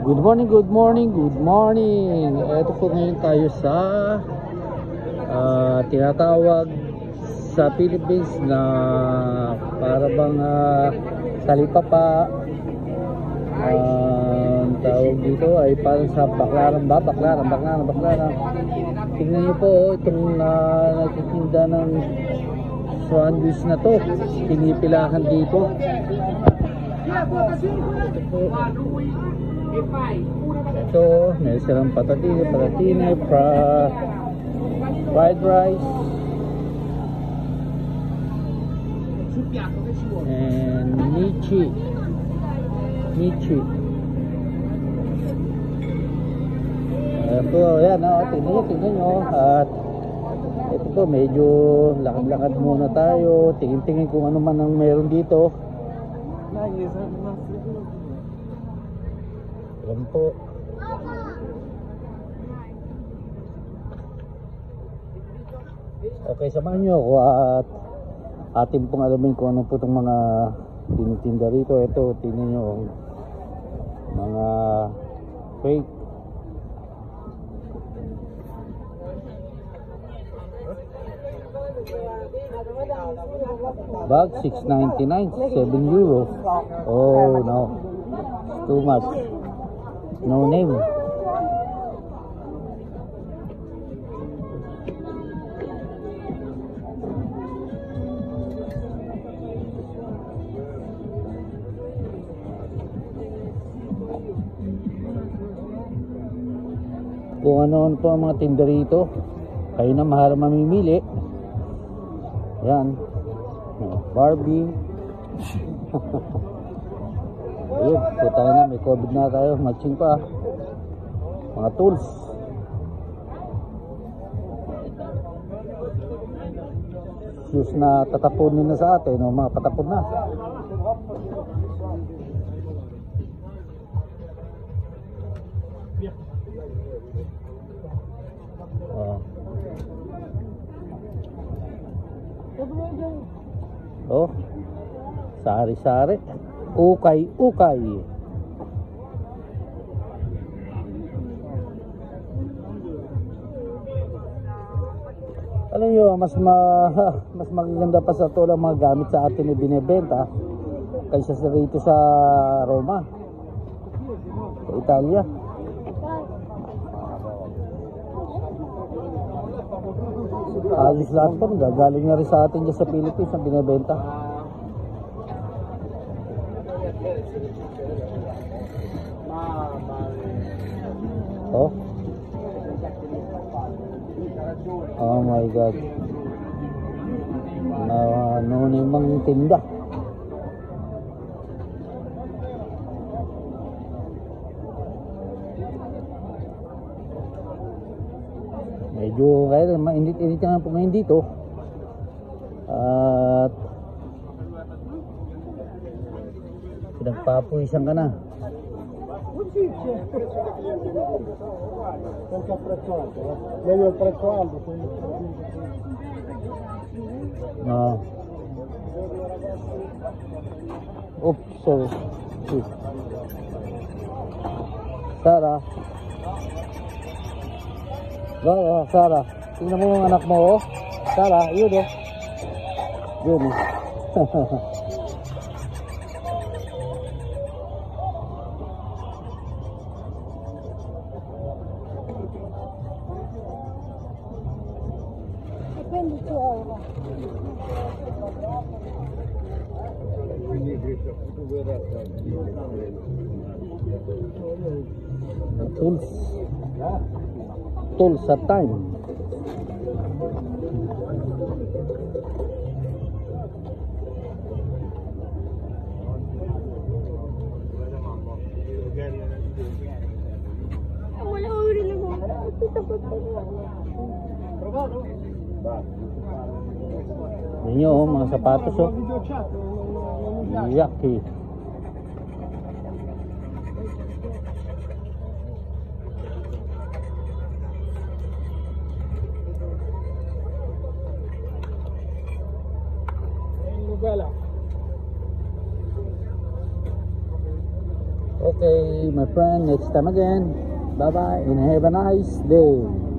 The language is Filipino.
Good morning, good morning, good morning. Ito po ngayon tayo sa tinatawag sa Philippines na para bang talipapa. Tawag dito ay parang sa Baklaran ba? Baklaran. Tingnan niyo po itong nagtitinda ng sandwich na to. Pinipilahan dito. Ito, may silang patatine, fried rice, and michi. Ayan po, ayan, tingnan nyo. At ito po, medyo lakad-lakad muna tayo. Tingin-tingin kung ano man ang meron dito. Ayan po. Okay, samahan nyo ako at atin pong alamin kung ano po itong mga tinitinda rito. Ito, tingnan nyo mga fake. Bag 6.99, 7 euro. Oh no, too much. No name. Kung ano po ang mga tinda rito, kayo na mahal mamimili. Yan, Barbie. Ayun, puta na, may COVID na tayo, matching pa. Mga tools. Shoes na tatapunin na sa atin, no? Mga patapon na. Oh, sari-sari, ukay. Alam nyo, mas magaganda pa sa ito lang mga gamit sa atin na binibenta kaysa sa rito sa Roma, sa Italia. Alis lahat po, gagaling na rin sa atin dyan sa Philippines ang binibenta. Oh, oh my God, ano namang tinda. Medyo kaya mainit-init nga po ngayon dito. At pinagpapuwisan ka na. Oops, sorry. Sarah, tingnan mo yung anak mo, oh. Sarah, yun, oh. Yun, oh. Tools at time. Ninyo, oh, mga sapatos, oh. Yucky. Okay, my friend, next time again. Bye-bye and have a nice day.